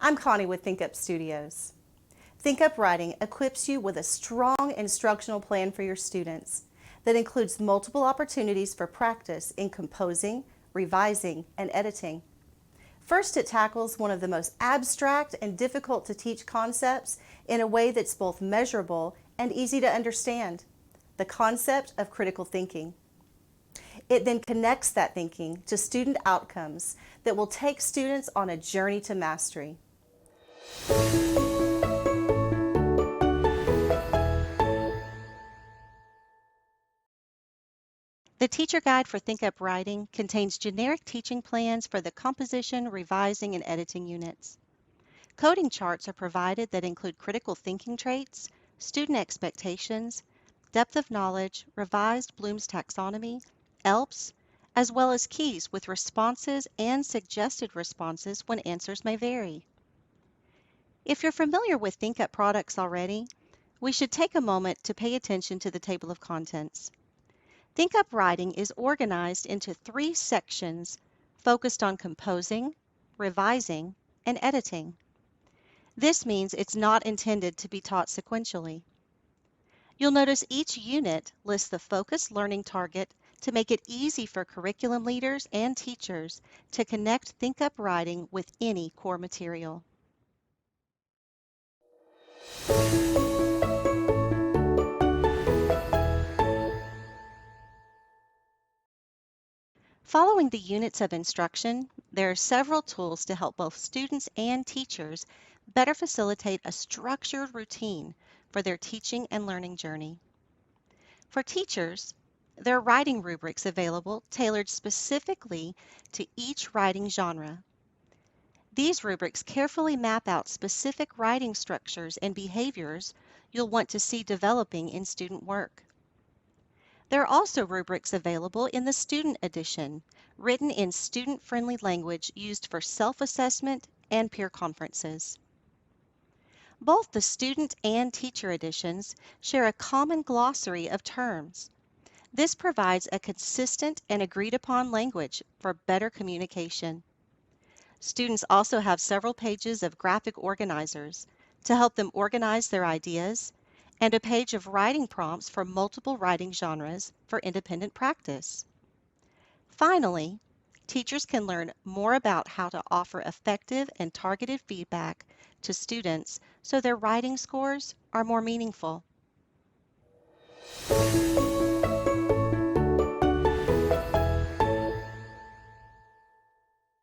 I'm Connie with ThinkUp Studios. ThinkUp Writing equips you with a strong instructional plan for your students that includes multiple opportunities for practice in composing, revising, and editing. First, it tackles one of the most abstract and difficult to teach concepts in a way that's both measurable and easy to understand, the concept of critical thinking. It then connects that thinking to student outcomes that will take students on a journey to mastery. The teacher guide for ThinkUp Writing contains generic teaching plans for the composition, revising, and editing units. Coding charts are provided that include critical thinking traits, student expectations, depth of knowledge, revised Bloom's taxonomy, ELPS, as well as keys with responses and suggested responses when answers may vary. If you're familiar with ThinkUp products already, we should take a moment to pay attention to the table of contents. ThinkUp Writing is organized into 3 sections focused on composing, revising, and editing. This means it's not intended to be taught sequentially. You'll notice each unit lists the focused learning target to make it easy for curriculum leaders and teachers to connect ThinkUp Writing with any core material. Following the units of instruction, there are several tools to help both students and teachers better facilitate a structured routine for their teaching and learning journey. For teachers, there are writing rubrics available tailored specifically to each writing genre. These rubrics carefully map out specific writing structures and behaviors you'll want to see developing in student work. There are also rubrics available in the Student Edition, written in student-friendly language used for self-assessment and peer conferences. Both the Student and Teacher Editions share a common glossary of terms. This provides a consistent and agreed-upon language for better communication. Students also have several pages of graphic organizers to help them organize their ideas, and a page of writing prompts for multiple writing genres for independent practice. Finally, teachers can learn more about how to offer effective and targeted feedback to students so their writing scores are more meaningful.